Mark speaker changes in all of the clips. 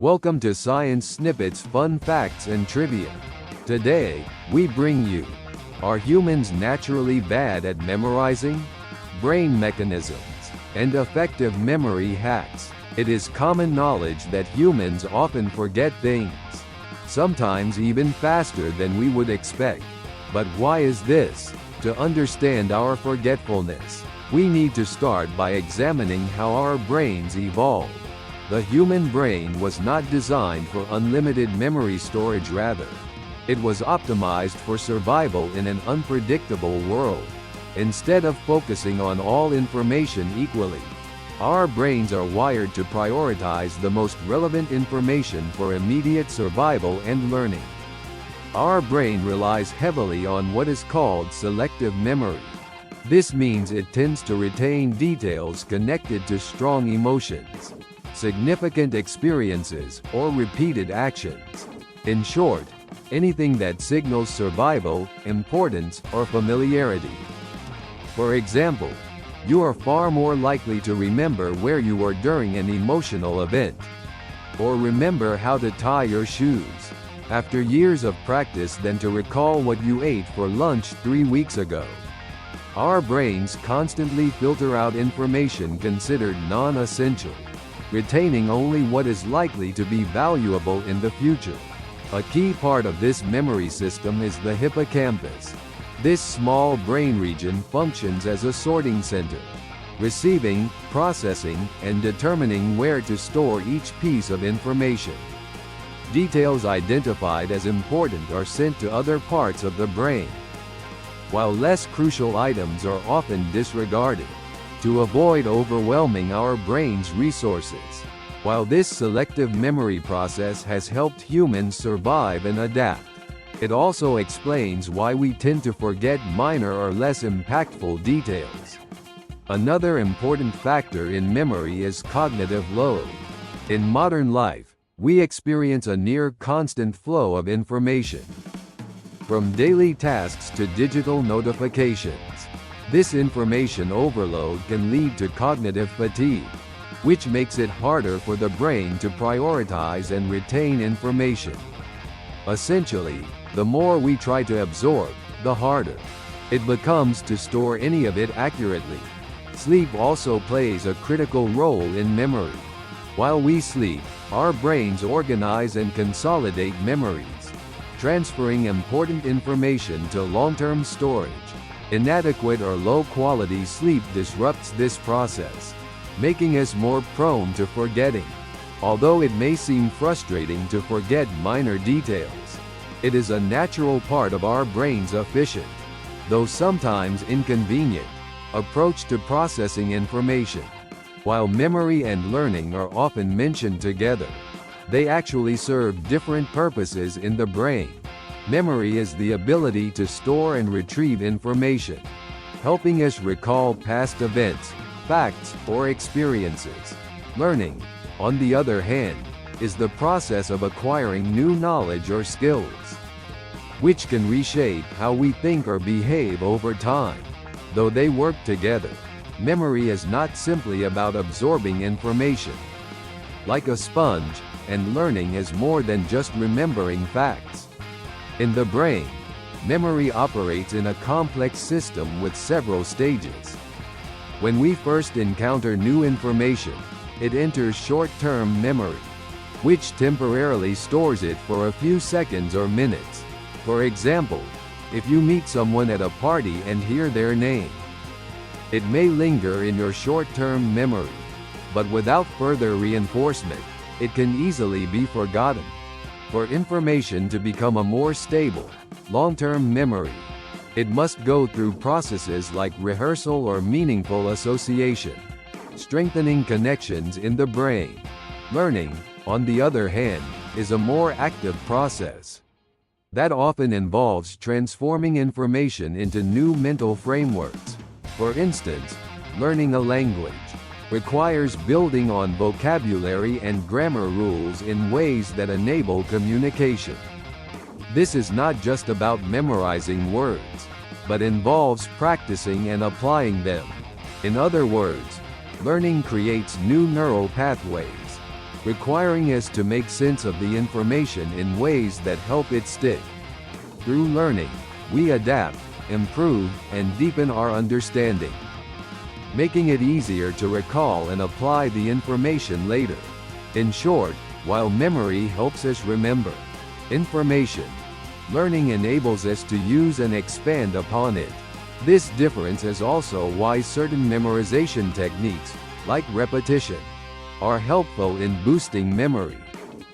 Speaker 1: Welcome to Science Snippets Fun Facts and Trivia. Today, we bring you, are humans naturally bad at memorizing? Brain mechanisms, and effective memory hacks. It is common knowledge that humans often forget things, sometimes even faster than we would expect. But why is this? To understand our forgetfulness, we need to start by examining how our brains evolved. The human brain was not designed for unlimited memory storage, rather, it was optimized for survival in an unpredictable world. Instead of focusing on all information equally, our brains are wired to prioritize the most relevant information for immediate survival and learning. Our brain relies heavily on what is called selective memory. This means it tends to retain details connected to strong emotions, significant experiences, or repeated actions. In short, anything that signals survival, importance, or familiarity. For example, you are far more likely to remember where you were during an emotional event, or remember how to tie your shoes after years of practice than to recall what you ate for lunch 3 weeks ago. Our brains constantly filter out information considered non-essential, retaining only what is likely to be valuable in the future. A key part of this memory system is the hippocampus. This small brain region functions as a sorting center, receiving, processing, and determining where to store each piece of information. Details identified as important are sent to other parts of the brain, while less crucial items are often disregarded, to avoid overwhelming our brain's resources. While this selective memory process has helped humans survive and adapt, it also explains why we tend to forget minor or less impactful details. Another important factor in memory is cognitive load. In modern life, we experience a near constant flow of information, from daily tasks to digital notifications. This information overload can lead to cognitive fatigue, which makes it harder for the brain to prioritize and retain information. Essentially, the more we try to absorb, the harder it becomes to store any of it accurately. Sleep also plays a critical role in memory. While we sleep, our brains organize and consolidate memories, transferring important information to long-term storage. Inadequate or low-quality sleep disrupts this process, making us more prone to forgetting. Although it may seem frustrating to forget minor details, it is a natural part of our brain's efficient, though sometimes inconvenient, approach to processing information. While memory and learning are often mentioned together, they actually serve different purposes in the brain. Memory is the ability to store and retrieve information, helping us recall past events, facts, or experiences. Learning, on the other hand, is the process of acquiring new knowledge or skills, which can reshape how we think or behave over time. Though they work together, memory is not simply about absorbing information. Like a sponge, and learning is more than just remembering facts. In the brain, memory operates in a complex system with several stages. When we first encounter new information, it enters short-term memory, which temporarily stores it for a few seconds or minutes. For example, if you meet someone at a party and hear their name, it may linger in your short-term memory, but without further reinforcement, it can easily be forgotten. For information to become a more stable, long-term memory, it must go through processes like rehearsal or meaningful association, strengthening connections in the brain. Learning, on the other hand, is a more active process that often involves transforming information into new mental frameworks. For instance, learning a language requires building on vocabulary and grammar rules in ways that enable communication. This is not just about memorizing words, but involves practicing and applying them. In other words, learning creates new neural pathways, requiring us to make sense of the information in ways that help it stick. Through learning, we adapt, improve, and deepen our understanding, making it easier to recall and apply the information later. In short, while memory helps us remember information, learning enables us to use and expand upon it. This difference is also why certain memorization techniques, like repetition, are helpful in boosting memory.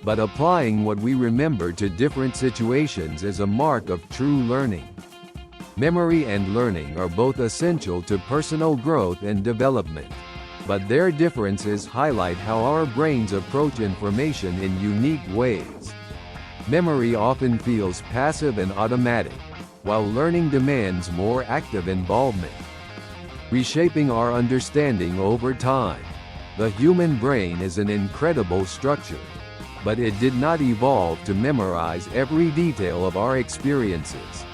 Speaker 1: But applying what we remember to different situations is a mark of true learning. Memory and learning are both essential to personal growth and development, but their differences highlight how our brains approach information in unique ways. Memory often feels passive and automatic, while learning demands more active involvement, reshaping our understanding over time. The human brain is an incredible structure, but it did not evolve to memorize every detail of our experiences.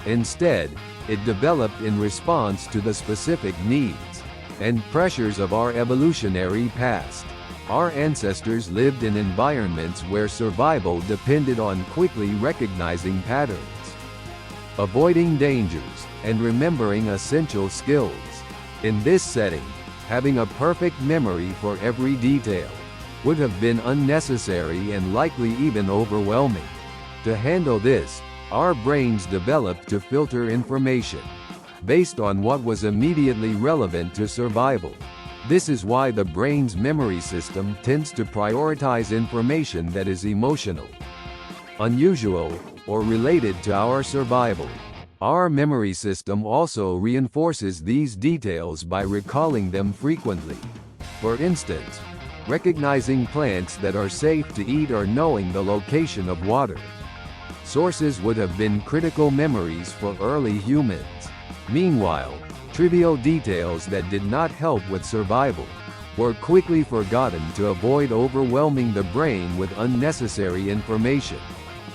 Speaker 1: Instead, it developed in response to the specific needs and pressures of our evolutionary past. Our ancestors lived in environments where survival depended on quickly recognizing patterns, avoiding dangers, and remembering essential skills. In this setting, having a perfect memory for every detail would have been unnecessary and likely even overwhelming. To handle this, our brains developed to filter information based on what was immediately relevant to survival. This is why the brain's memory system tends to prioritize information that is emotional, unusual, or related to our survival. Our memory system also reinforces these details by recalling them frequently. For instance, recognizing plants that are safe to eat or knowing the location of water sources would have been critical memories for early humans. Meanwhile, trivial details that did not help with survival were quickly forgotten to avoid overwhelming the brain with unnecessary information.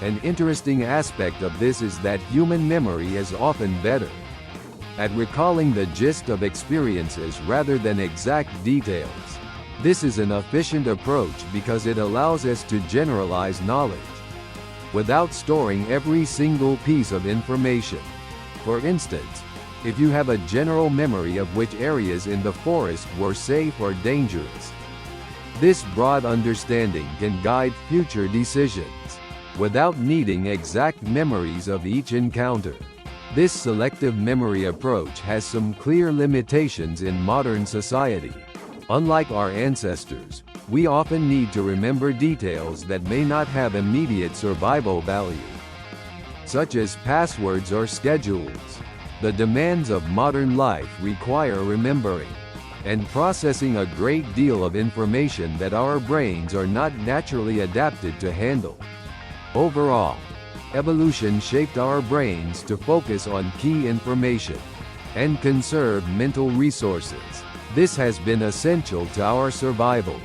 Speaker 1: An interesting aspect of this is that human memory is often better at recalling the gist of experiences rather than exact details. This is an efficient approach because it allows us to generalize knowledge without storing every single piece of information. For instance, if you have a general memory of which areas in the forest were safe or dangerous, this broad understanding can guide future decisions without needing exact memories of each encounter. This selective memory approach has some clear limitations in modern society. Unlike our ancestors, we often need to remember details that may not have immediate survival value, such as passwords or schedules. The demands of modern life require remembering and processing a great deal of information that our brains are not naturally adapted to handle. Overall, evolution shaped our brains to focus on key information and conserve mental resources. This has been essential to our survival,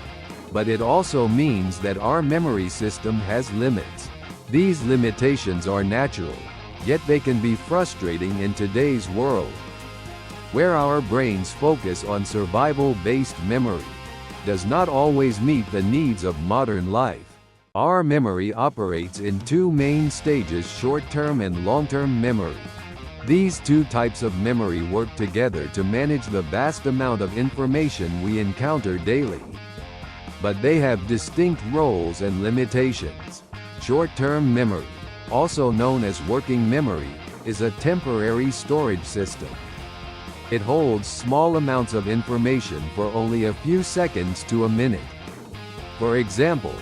Speaker 1: but it also means that our memory system has limits. These limitations are natural, yet they can be frustrating in today's world, where our brains focus on survival-based memory does not always meet the needs of modern life. Our memory operates in two main stages: short-term and long-term memory. These two types of memory work together to manage the vast amount of information we encounter daily, but they have distinct roles and limitations. Short-term memory, also known as working memory, is a temporary storage system. It holds small amounts of information for only a few seconds to a minute. For example,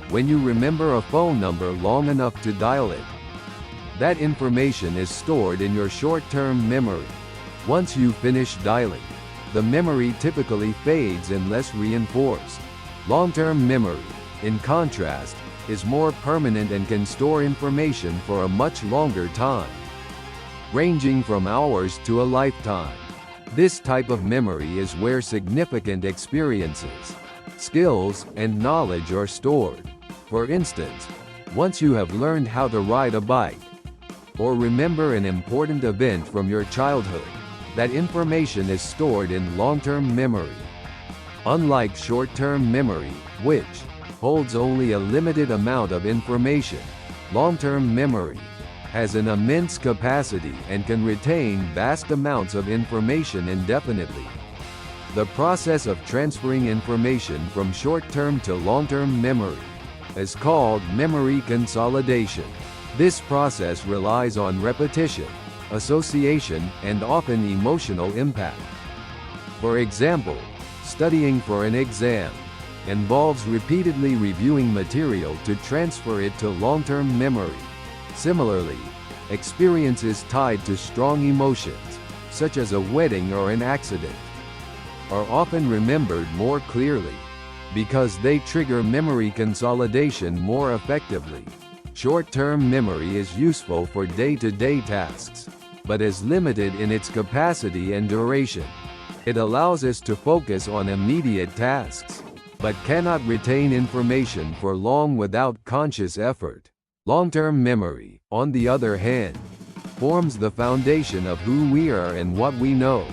Speaker 1: when you remember a phone number long enough to dial it, that information is stored in your short-term memory. Once you finish dialing, the memory typically fades unless reinforced. Long-term memory, in contrast, is more permanent and can store information for a much longer time, ranging from hours to a lifetime. This type of memory is where significant experiences, skills, and knowledge are stored. For instance, once you have learned how to ride a bike, or remember an important event from your childhood, that information is stored in long-term memory. Unlike short-term memory, which, holds only a limited amount of information. Long-term memory has an immense capacity and can retain vast amounts of information indefinitely. The process of transferring information from short-term to long-term memory is called memory consolidation. This process relies on repetition, association, and often emotional impact. For example, studying for an exam involves repeatedly reviewing material to transfer it to long-term memory. Similarly, experiences tied to strong emotions, such as a wedding or an accident, are often remembered more clearly because they trigger memory consolidation more effectively. Short-term memory is useful for day-to-day tasks, but is limited in its capacity and duration. It allows us to focus on immediate tasks, but cannot retain information for long without conscious effort. Long-term memory, on the other hand, forms the foundation of who we are and what we know.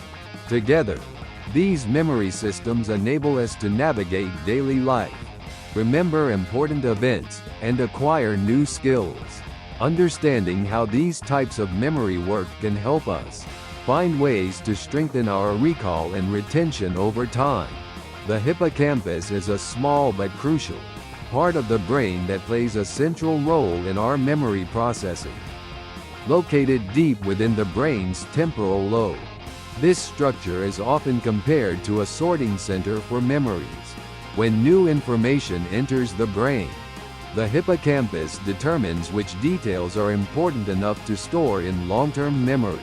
Speaker 1: Together, these memory systems enable us to navigate daily life, remember important events, and acquire new skills. Understanding how these types of memory work can help us find ways to strengthen our recall and retention over time. The hippocampus is a small but crucial part of the brain that plays a central role in our memory processing. Located deep within the brain's temporal lobe, this structure is often compared to a sorting center for memories. When new information enters the brain, the hippocampus determines which details are important enough to store in long-term memory.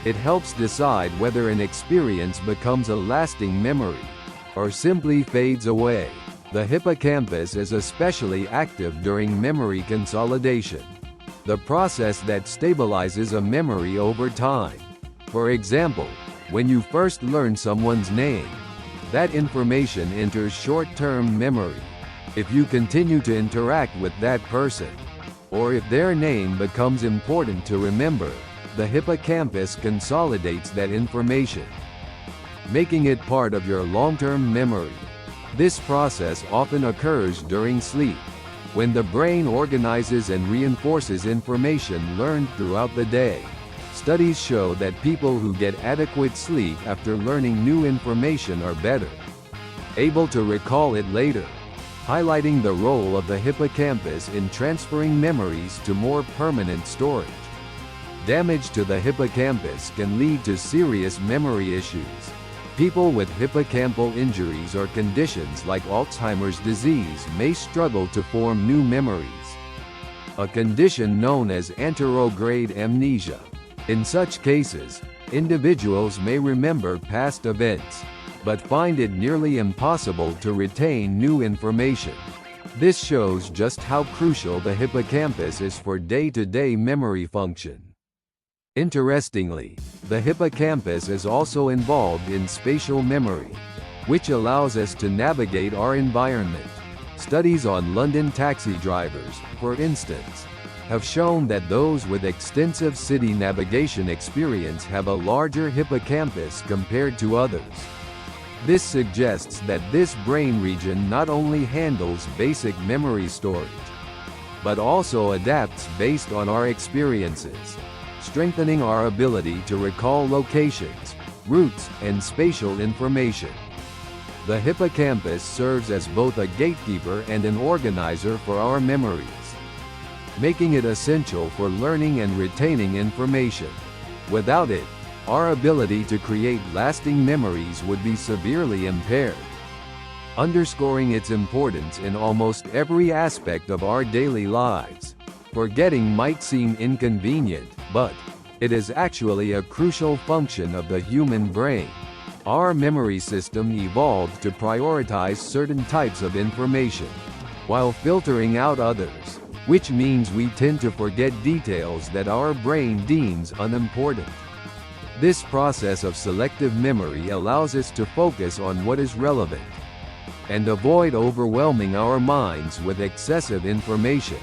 Speaker 1: It helps decide whether an experience becomes a lasting memory or simply fades away. The hippocampus is especially active during memory consolidation, the process that stabilizes a memory over time. For example, when you first learn someone's name, that information enters short-term memory. If you continue to interact with that person, or if their name becomes important to remember, the hippocampus consolidates that information, making it part of your long-term memory. This process often occurs during sleep, when the brain organizes and reinforces information learned throughout the day. Studies show that people who get adequate sleep after learning new information are better able to recall it later, highlighting the role of the hippocampus in transferring memories to more permanent storage. Damage to the hippocampus can lead to serious memory issues. People with hippocampal injuries or conditions like Alzheimer's disease may struggle to form new memories, a condition known as anterograde amnesia. In such cases, individuals may remember past events, but find it nearly impossible to retain new information. This shows just how crucial the hippocampus is for day-to-day memory function. Interestingly, the hippocampus is also involved in spatial memory, which allows us to navigate our environment. Studies on London taxi drivers, for instance, have shown that those with extensive city navigation experience have a larger hippocampus compared to others. This suggests that this brain region not only handles basic memory storage, but also adapts based on our experiences, strengthening our ability to recall locations, routes, and spatial information. The hippocampus serves as both a gatekeeper and an organizer for our memories, making it essential for learning and retaining information. Without it, our ability to create lasting memories would be severely impaired. Underscoring its importance in almost every aspect of our daily lives, forgetting might seem inconvenient, but it is actually a crucial function of the human brain. Our memory system evolved to prioritize certain types of information, while filtering out others, which means we tend to forget details that our brain deems unimportant. This process of selective memory allows us to focus on what is relevant and avoid overwhelming our minds with excessive information.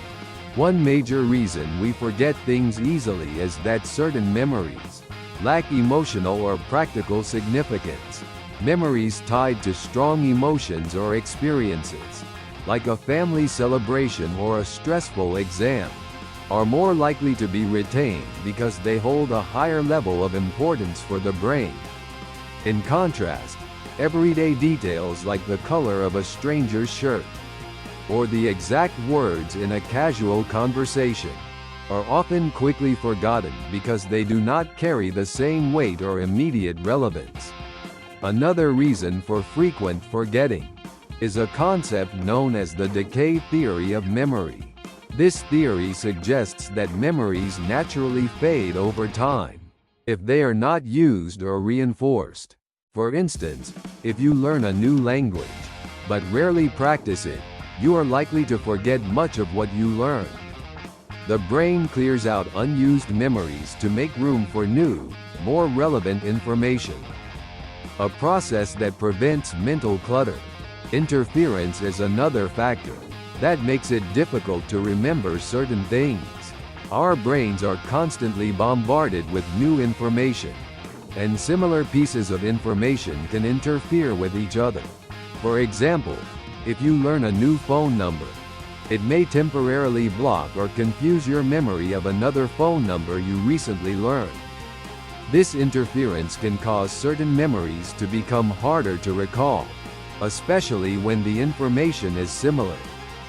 Speaker 1: One major reason we forget things easily is that certain memories lack emotional or practical significance. Memories tied to strong emotions or experiences, like a family celebration or a stressful exam, are more likely to be retained because they hold a higher level of importance for the brain. In contrast, everyday details like the color of a stranger's shirt, or the exact words in a casual conversation, are often quickly forgotten because they do not carry the same weight or immediate relevance. Another reason for frequent forgetting is a concept known as the decay theory of memory. This theory suggests that memories naturally fade over time if they are not used or reinforced. For instance, if you learn a new language, but rarely practice it, you are likely to forget much of what you learn. The brain clears out unused memories to make room for new, more relevant information, a process that prevents mental clutter. Interference is another factor that makes it difficult to remember certain things. Our brains are constantly bombarded with new information, and similar pieces of information can interfere with each other. For example, if you learn a new phone number, it may temporarily block or confuse your memory of another phone number you recently learned. This interference can cause certain memories to become harder to recall, especially when the information is similar.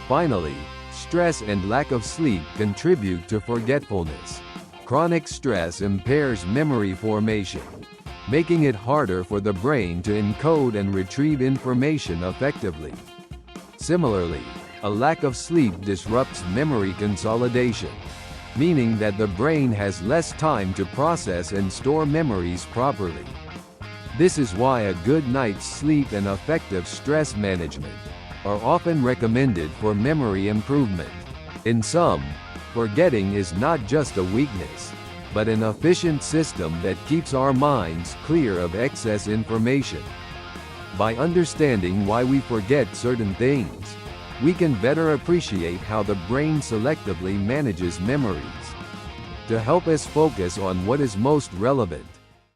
Speaker 1: Finally, stress and lack of sleep contribute to forgetfulness. Chronic stress impairs memory formation, making it harder for the brain to encode and retrieve information effectively. Similarly, a lack of sleep disrupts memory consolidation, meaning that the brain has less time to process and store memories properly. This is why a good night's sleep and effective stress management are often recommended for memory improvement. In sum, forgetting is not just a weakness, but an efficient system that keeps our minds clear of excess information. By understanding why we forget certain things, we can better appreciate how the brain selectively manages memories. To help us focus on what is most relevant,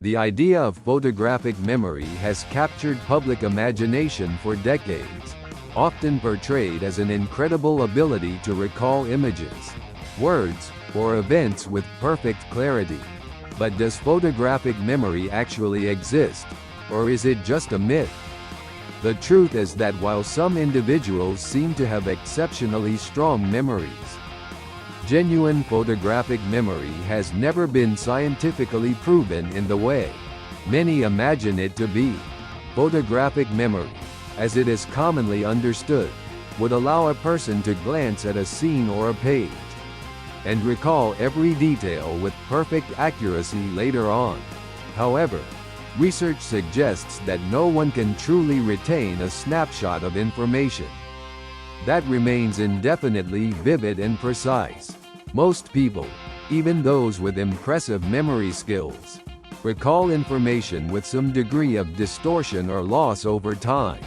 Speaker 1: the idea of photographic memory has captured public imagination for decades, often portrayed as an incredible ability to recall images, words, or events with perfect clarity. But does photographic memory actually exist, or is it just a myth? The truth is that while some individuals seem to have exceptionally strong memories, genuine photographic memory has never been scientifically proven in the way many imagine it to be. Photographic memory, as it is commonly understood, would allow a person to glance at a scene or a page and recall every detail with perfect accuracy later on. However, research suggests that no one can truly retain a snapshot of information that remains indefinitely vivid and precise. Most people, even those with impressive memory skills, recall information with some degree of distortion or loss over time.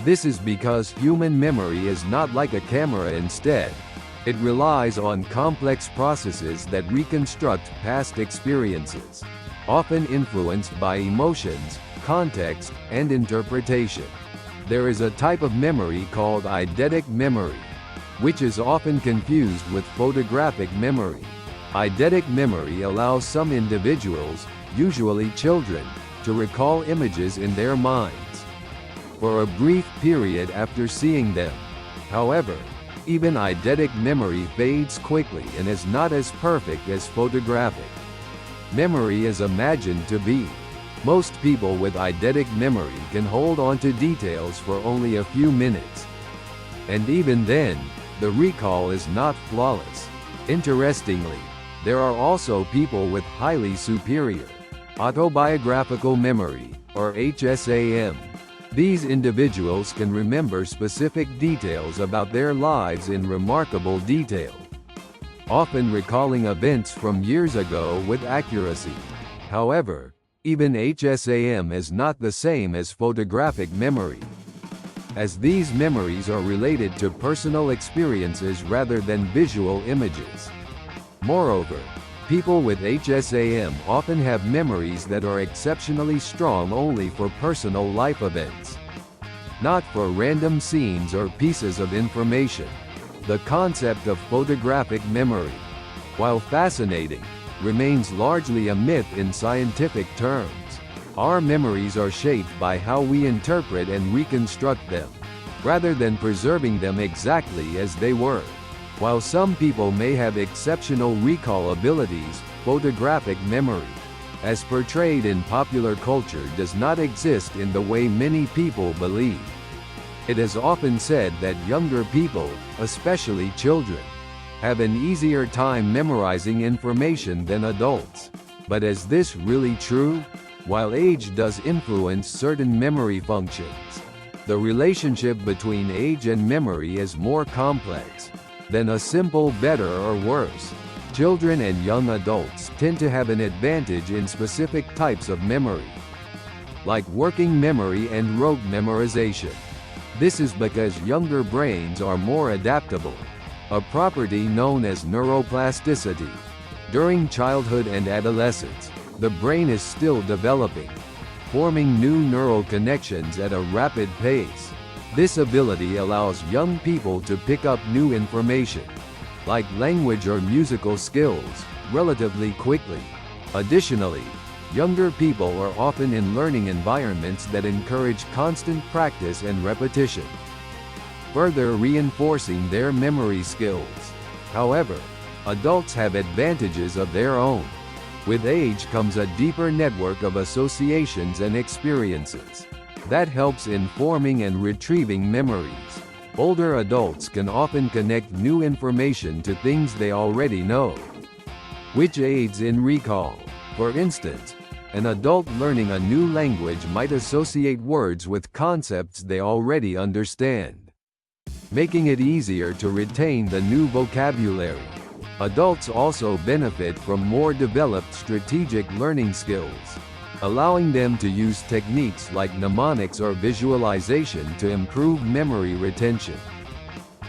Speaker 1: This is because human memory is not like a camera. Instead, it relies on complex processes that reconstruct past experiences, often influenced by emotions, context, and interpretation. There is a type of memory called eidetic memory, which is often confused with photographic memory. Eidetic memory allows some individuals, usually children, to recall images in their minds for a brief period after seeing them. However, even eidetic memory fades quickly and is not as perfect as photographic memory is imagined to be. Most people with eidetic memory can hold on to details for only a few minutes, and even then, the recall is not flawless. Interestingly, there are also people with highly superior autobiographical memory, or HSAM. These individuals can remember specific details about their lives in remarkable detail, often recalling events from years ago with accuracy. However, even HSAM is not the same as photographic memory, as these memories are related to personal experiences rather than visual images. Moreover, people with HSAM often have memories that are exceptionally strong only for personal life events. not for random scenes or pieces of information. The concept of photographic memory, while fascinating, remains largely a myth in scientific terms. Our memories are shaped by how we interpret and reconstruct them, rather than preserving them exactly as they were. While some people may have exceptional recall abilities, photographic memory, as portrayed in popular culture, does not exist in the way many people believe. It is often said that younger people, especially children, have an easier time memorizing information than adults. But is this really true? While age does influence certain memory functions, the relationship between age and memory is more complex than a simple better or worse. Children and young adults tend to have an advantage in specific types of memory, like working memory and rote memorization. This is because younger brains are more adaptable, a property known as neuroplasticity. During childhood and adolescence, the brain is still developing, forming new neural connections at a rapid pace. This ability allows young people to pick up new information, like language or musical skills, relatively quickly. Additionally, younger people are often in learning environments that encourage constant practice and repetition, further reinforcing their memory skills. However, adults have advantages of their own. With age comes a deeper network of associations and experiences that helps in forming and retrieving memories. Older adults can often connect new information to things they already know, which aids in recall. For instance, an adult learning a new language might associate words with concepts they already understand, making it easier to retain the new vocabulary. Adults also benefit from more developed strategic learning skills, allowing them to use techniques like mnemonics or visualization to improve memory retention.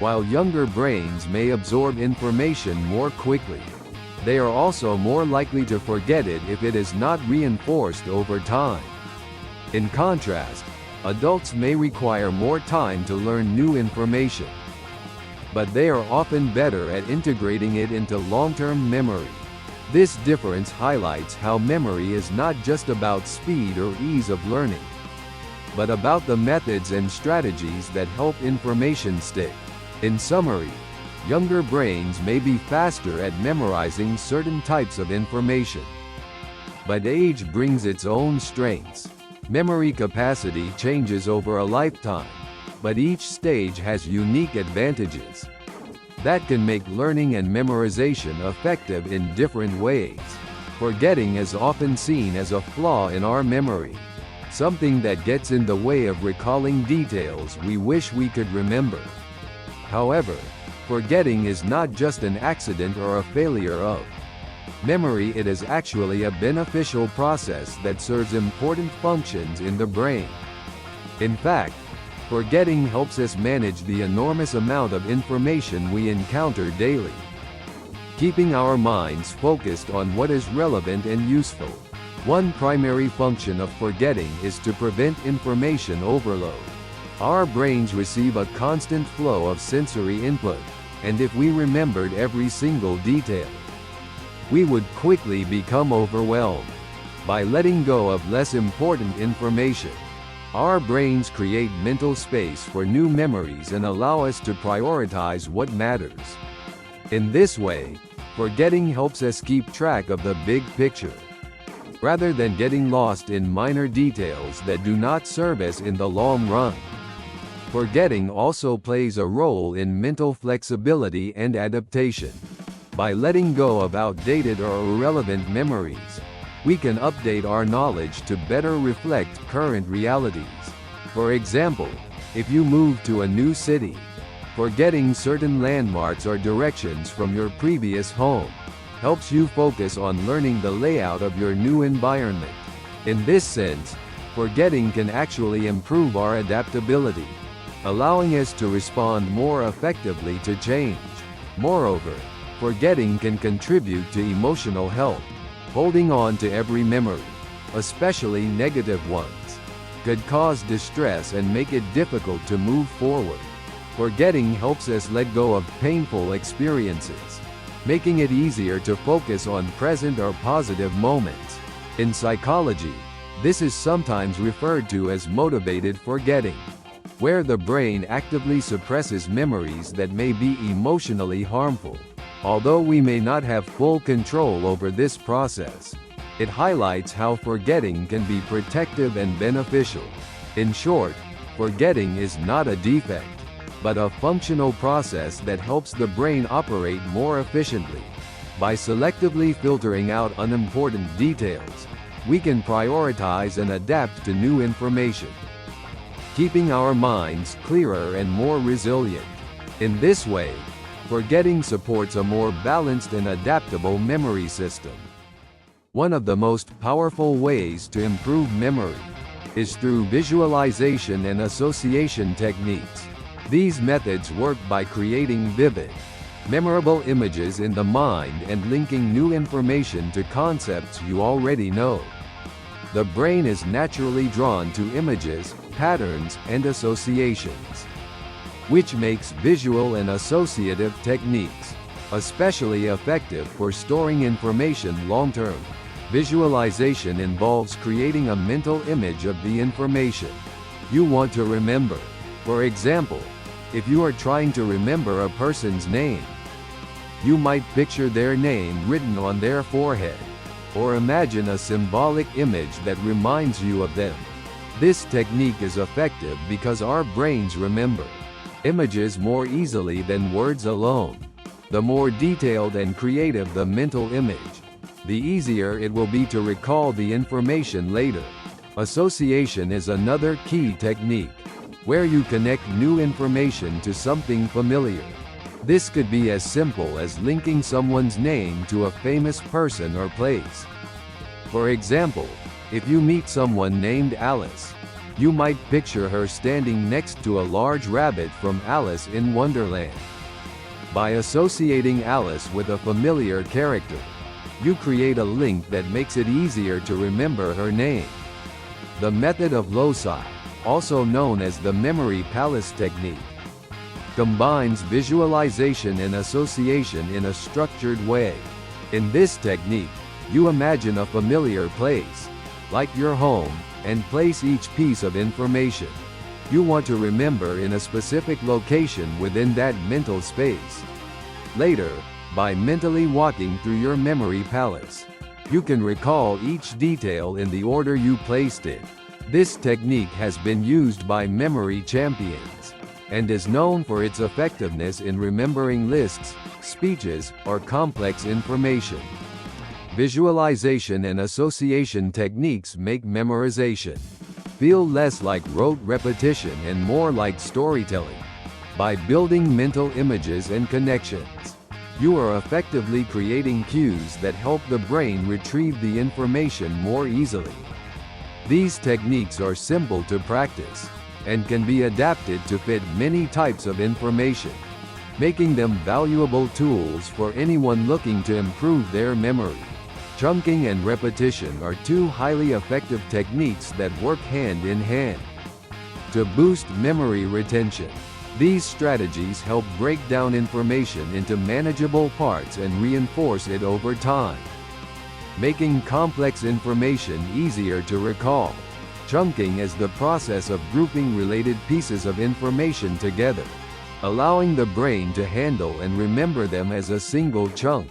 Speaker 1: While younger brains may absorb information more quickly, they are also more likely to forget it if it is not reinforced over time. In contrast, adults may require more time to learn new information, but they are often better at integrating it into long-term memory. This difference highlights how memory is not just about speed or ease of learning, but about the methods and strategies that help information stick. In summary, younger brains may be faster at memorizing certain types of information, but age brings its own strengths. Memory capacity changes over a lifetime, but each stage has unique advantages that can make learning and memorization effective in different ways. Forgetting is often seen as a flaw in our memory, something that gets in the way of recalling details we wish we could remember. However, forgetting is not just an accident or a failure of memory. It is actually a beneficial process that serves important functions in the brain. In fact, forgetting helps us manage the enormous amount of information we encounter daily, keeping our minds focused on what is relevant and useful. One primary function of forgetting is to prevent information overload. Our brains receive a constant flow of sensory input, and if we remembered every single detail, we would quickly become overwhelmed. By letting go of less important information, our brains create mental space for new memories and allow us to prioritize what matters. In this way, forgetting helps us keep track of the big picture, rather than getting lost in minor details that do not serve us in the long run. Forgetting also plays a role in mental flexibility and adaptation. By letting go of outdated or irrelevant memories, we can update our knowledge to better reflect current realities. For example, if you move to a new city, forgetting certain landmarks or directions from your previous home helps you focus on learning the layout of your new environment. In this sense, forgetting can actually improve our adaptability, allowing us to respond more effectively to change. Moreover, forgetting can contribute to emotional health. Holding on to every memory, especially negative ones, could cause distress and make it difficult to move forward. Forgetting helps us let go of painful experiences, making it easier to focus on present or positive moments. In psychology, this is sometimes referred to as motivated forgetting, where the brain actively suppresses memories that may be emotionally harmful. Although we may not have full control over this process, it highlights how forgetting can be protective and beneficial. In short, forgetting is not a defect, but a functional process that helps the brain operate more efficiently. By selectively filtering out unimportant details, we can prioritize and adapt to new information, keeping our minds clearer and more resilient. In this way, forgetting supports a more balanced and adaptable memory system. One of the most powerful ways to improve memory is through visualization and association techniques. These methods work by creating vivid, memorable images in the mind and linking new information to concepts you already know. The brain is naturally drawn to images, patterns, and associations, which makes visual and associative techniques especially effective for storing information long-term. Visualization involves creating a mental image of the information you want to remember. For example, if you are trying to remember a person's name, you might picture their name written on their forehead, or imagine a symbolic image that reminds you of them. This technique is effective because our brains remember images more easily than words alone. The more detailed and creative the mental image, the easier it will be to recall the information later. Association is another key technique, where you connect new information to something familiar. This could be as simple as linking someone's name to a famous person or place. For example, if you meet someone named Alice, you might picture her standing next to a large rabbit from Alice in Wonderland. By associating Alice with a familiar character, you create a link that makes it easier to remember her name. The method of loci, also known as the memory palace technique, combines visualization and association in a structured way. In this technique, you imagine a familiar place, like your home, and place each piece of information you want to remember in a specific location within that mental space. Later, by mentally walking through your memory palace, you can recall each detail in the order you placed it. This technique has been used by memory champions, and is known for its effectiveness in remembering lists, speeches, or complex information. Visualization and association techniques make memorization feel less like rote repetition and more like storytelling. By building mental images and connections, you are effectively creating cues that help the brain retrieve the information more easily. These techniques are simple to practice, and can be adapted to fit many types of information, making them valuable tools for anyone looking to improve their memory. Chunking and repetition are two highly effective techniques that work hand in hand to boost memory retention. These strategies help break down information into manageable parts and reinforce it over time, making complex information easier to recall. Chunking is the process of grouping related pieces of information together, allowing the brain to handle and remember them as a single chunk,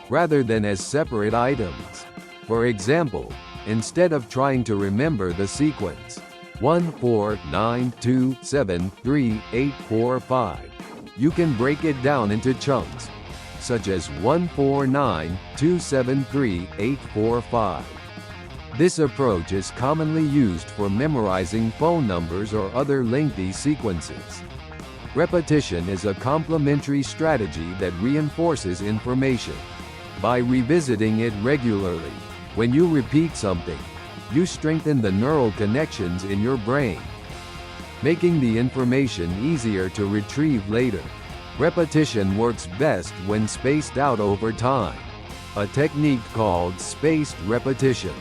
Speaker 1: rather than as separate items. For example, instead of trying to remember the sequence 1 4 9 2 7 3 8 4 5, you can break it down into chunks, such as 1 4 9 2 7 3 8 4 5. This approach is commonly used for memorizing phone numbers or other lengthy sequences. Repetition is a complementary strategy that reinforces information. By revisiting it regularly, when you repeat something, you strengthen the neural connections in your brain, making the information easier to retrieve later. Repetition works best when spaced out over time, a technique called spaced repetition,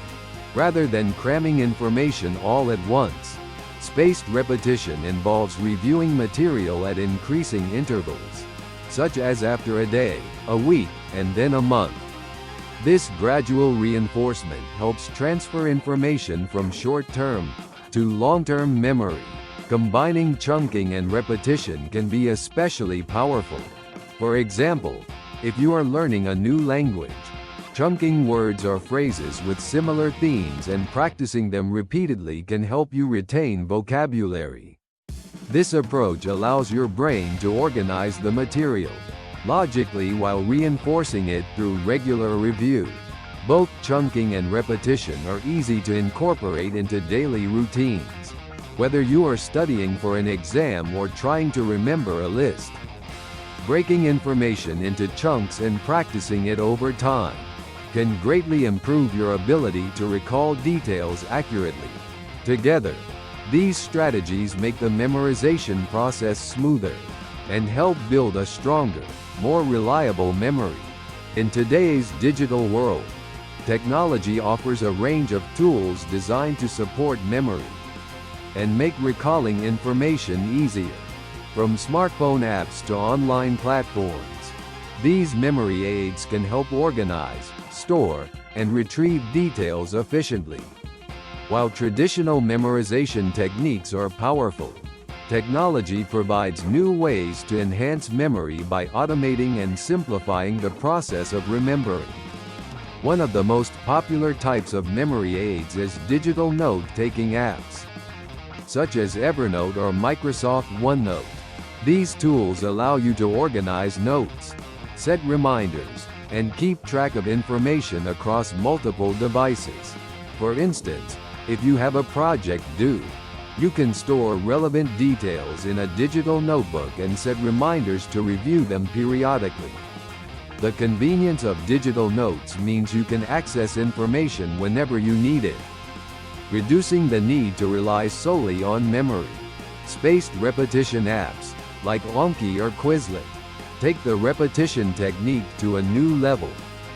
Speaker 1: rather than cramming information all at once. Spaced repetition involves reviewing material at increasing intervals, such as after a day, a week, and then a month. This gradual reinforcement helps transfer information from short-term to long-term memory. Combining chunking and repetition can be especially powerful. For example, if you are learning a new language, chunking words or phrases with similar themes and practicing them repeatedly can help you retain vocabulary. This approach allows your brain to organize the material logically while reinforcing it through regular review. Both chunking and repetition are easy to incorporate into daily routines, whether you are studying for an exam or trying to remember a list. Breaking information into chunks and practicing it over time can greatly improve your ability to recall details accurately. Together, these strategies make the memorization process smoother and help build a stronger, more reliable memory. In today's digital world, technology offers a range of tools designed to support memory and make recalling information easier. From smartphone apps to online platforms, these memory aids can help organize, store, and retrieve details efficiently. While traditional memorization techniques are powerful, technology provides new ways to enhance memory by automating and simplifying the process of remembering. One of the most popular types of memory aids is digital note-taking apps, such as Evernote or Microsoft OneNote. These tools allow you to organize notes, set reminders, and keep track of information across multiple devices. For instance, if you have a project due, you can store relevant details in a digital notebook and set reminders to review them periodically. The convenience of digital notes means you can access information whenever you need it, reducing the need to rely solely on memory. Spaced repetition apps, like Anki or Quizlet, take the repetition technique to a new level.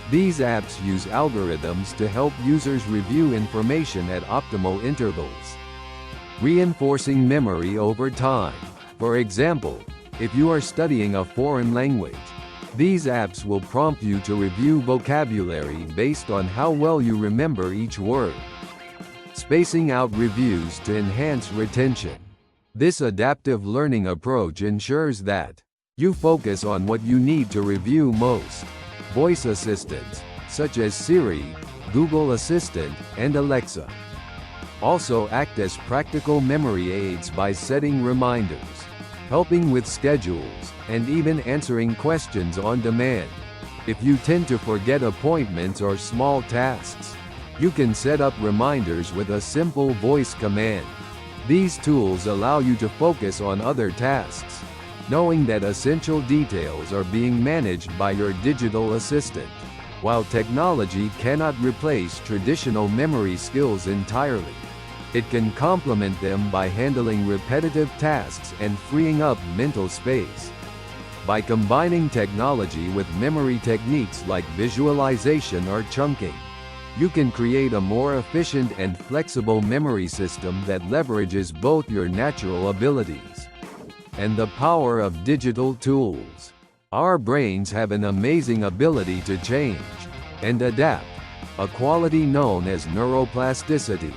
Speaker 1: These apps use algorithms to help users review information at optimal intervals, reinforcing memory over time. For example, if you are studying a foreign language, these apps will prompt you to review vocabulary based on how well you remember each word, spacing out reviews to enhance retention. This adaptive learning approach ensures that you focus on what you need to review most. Voice assistants, such as Siri, Google Assistant, and Alexa, also act as practical memory aids by setting reminders, helping with schedules, and even answering questions on demand. If you tend to forget appointments or small tasks, you can set up reminders with a simple voice command. These tools allow you to focus on other tasks, knowing that essential details are being managed by your digital assistant. While technology cannot replace traditional memory skills entirely, it can complement them by handling repetitive tasks and freeing up mental space. By combining technology with memory techniques like visualization or chunking, you can create a more efficient and flexible memory system that leverages both your natural abilities and the power of digital tools. Our brains have an amazing ability to change and adapt, a quality known as neuroplasticity.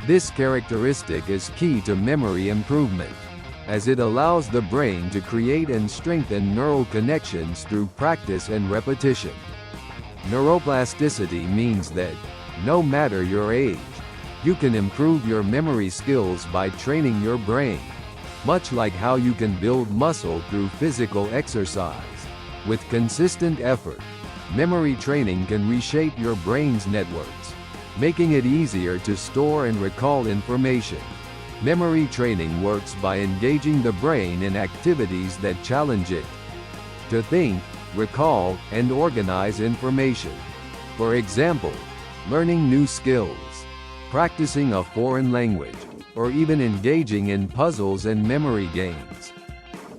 Speaker 1: This characteristic is key to memory improvement, as it allows the brain to create and strengthen neural connections through practice and repetition. Neuroplasticity means that, no matter your age, you can improve your memory skills by training your brain, much like how you can build muscle through physical exercise. With consistent effort, memory training can reshape your brain's networks, making it easier to store and recall information. Memory training works by engaging the brain in activities that challenge it to think, recall, and organize information. For example, learning new skills, practicing a foreign language, or even engaging in puzzles and memory games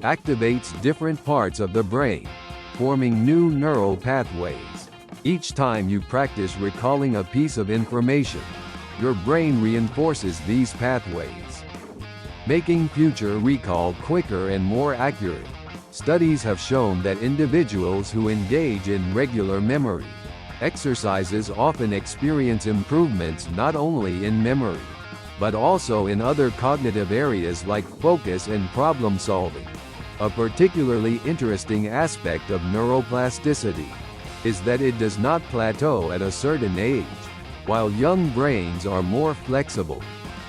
Speaker 1: activates different parts of the brain, forming new neural pathways. Each time you practice recalling a piece of information, your brain reinforces these pathways, making future recall quicker and more accurate. Studies have shown that individuals who engage in regular memory exercises often experience improvements not only in memory, but also in other cognitive areas like focus and problem solving. A particularly interesting aspect of neuroplasticity is that it does not plateau at a certain age. While young brains are more flexible,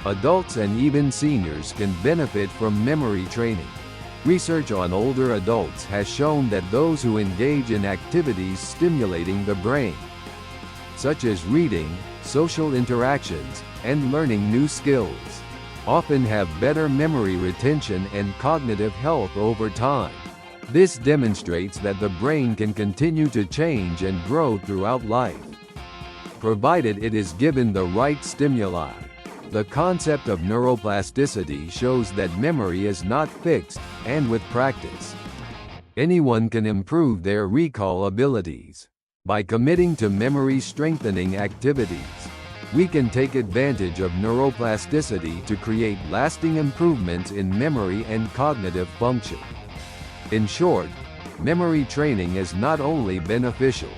Speaker 1: adults and even seniors can benefit from memory training. Research on older adults has shown that those who engage in activities stimulating the brain, such as reading, social interactions, and learning new skills, often have better memory retention and cognitive health over time. This demonstrates that the brain can continue to change and grow throughout life, provided it is given the right stimuli. The concept of neuroplasticity shows that memory is not fixed, and with practice, anyone can improve their recall abilities. By committing to memory-strengthening activities, we can take advantage of neuroplasticity to create lasting improvements in memory and cognitive function. In short, memory training is not only beneficial,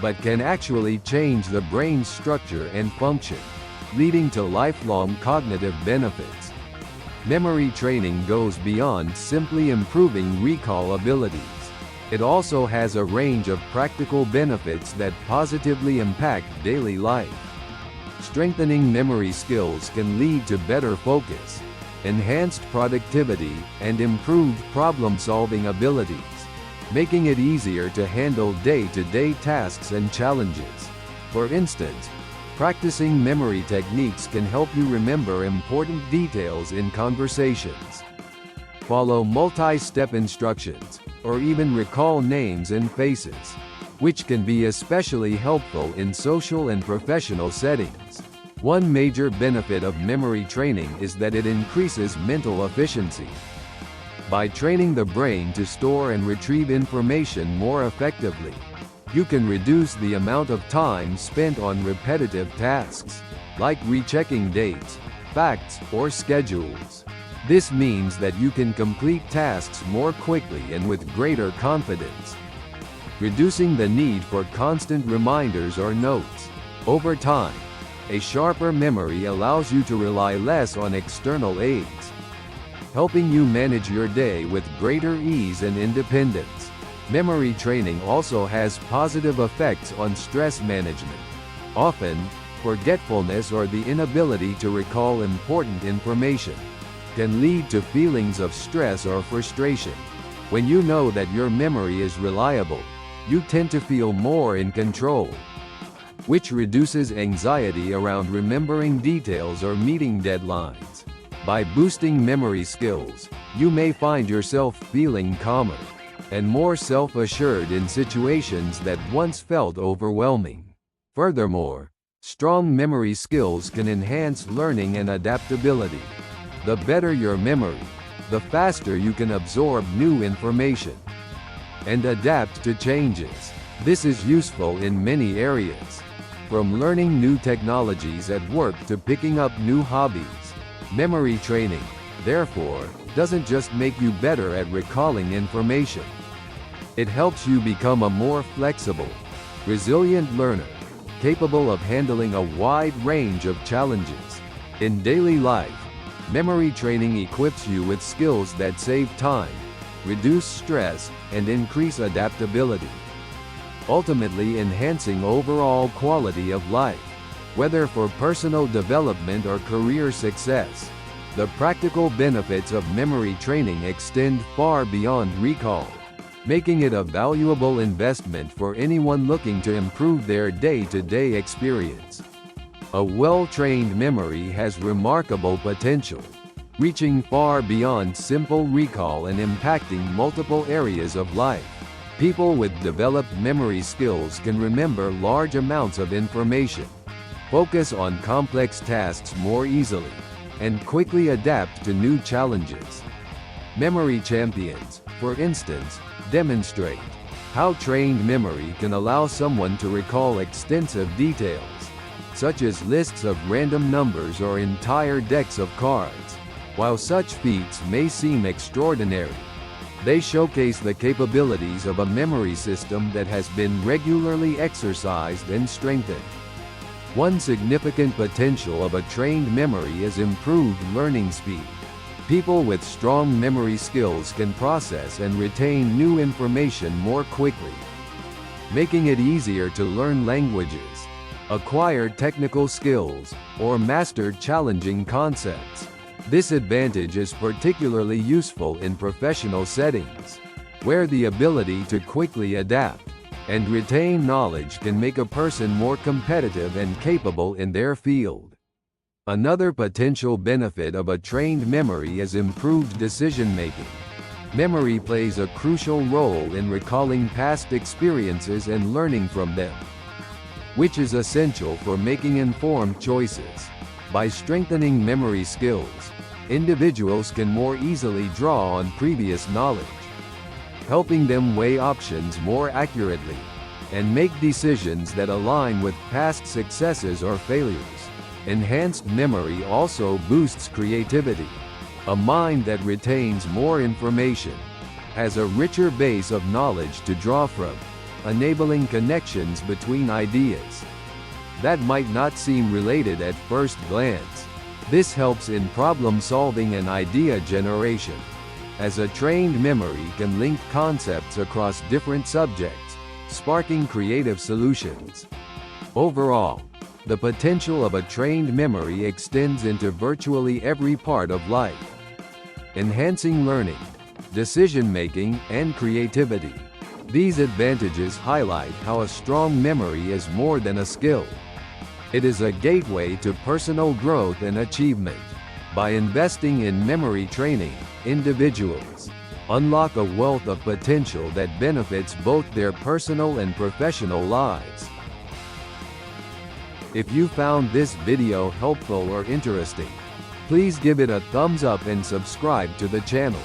Speaker 1: but can actually change the brain's structure and function, leading to lifelong cognitive benefits. Memory training goes beyond simply improving recall abilities. It also has a range of practical benefits that positively impact daily life. Strengthening memory skills can lead to better focus, enhanced productivity, and improved problem-solving abilities, making it easier to handle day-to-day tasks and challenges. For instance, practicing memory techniques can help you remember important details in conversations, follow multi-step instructions, or even recall names and faces, which can be especially helpful in social and professional settings. One major benefit of memory training is that it increases mental efficiency. By training the brain to store and retrieve information more effectively, you can reduce the amount of time spent on repetitive tasks, like rechecking dates, facts, or schedules. This means that you can complete tasks more quickly and with greater confidence, reducing the need for constant reminders or notes. Over time, a sharper memory allows you to rely less on external aids, helping you manage your day with greater ease and independence. Memory training also has positive effects on stress management. Often, forgetfulness or the inability to recall important information can lead to feelings of stress or frustration. When you know that your memory is reliable, you tend to feel more in control, which reduces anxiety around remembering details or meeting deadlines. By boosting memory skills, you may find yourself feeling calmer and more self-assured in situations that once felt overwhelming. Furthermore, strong memory skills can enhance learning and adaptability. The better your memory, the faster you can absorb new information and adapt to changes. This is useful in many areas, from learning new technologies at work to picking up new hobbies. Memory training, therefore, doesn't just make you better at recalling information. It helps you become a more flexible, resilient learner, capable of handling a wide range of challenges. In daily life, memory training equips you with skills that save time, reduce stress, and increase adaptability, ultimately enhancing overall quality of life. Whether for personal development or career success, the practical benefits of memory training extend far beyond recall, making it a valuable investment for anyone looking to improve their day-to-day experience. A well-trained memory has remarkable potential, reaching far beyond simple recall and impacting multiple areas of life. People with developed memory skills can remember large amounts of information, focus on complex tasks more easily, and quickly adapt to new challenges. Memory champions, for instance, demonstrate how trained memory can allow someone to recall extensive details, such as lists of random numbers or entire decks of cards. While such feats may seem extraordinary, they showcase the capabilities of a memory system that has been regularly exercised and strengthened. One significant potential of a trained memory is improved learning speed. People with strong memory skills can process and retain new information more quickly, making it easier to learn languages, acquire technical skills, or master challenging concepts. This advantage is particularly useful in professional settings, where the ability to quickly adapt and retain knowledge can make a person more competitive and capable in their field. Another potential benefit of a trained memory is improved decision-making. Memory plays a crucial role in recalling past experiences and learning from them, which is essential for making informed choices. By strengthening memory skills, individuals can more easily draw on previous knowledge, helping them weigh options more accurately and make decisions that align with past successes or failures. Enhanced memory also boosts creativity. A mind that retains more information has a richer base of knowledge to draw from, enabling connections between ideas that might not seem related at first glance. This helps in problem-solving and idea generation, as a trained memory can link concepts across different subjects, sparking creative solutions. Overall, the potential of a trained memory extends into virtually every part of life, enhancing learning, decision-making, and creativity. These advantages highlight how a strong memory is more than a skill. It is a gateway to personal growth and achievement. By investing in memory training, individuals unlock a wealth of potential that benefits both their personal and professional lives. If you found this video helpful or interesting, please give it a thumbs up and subscribe to the channel.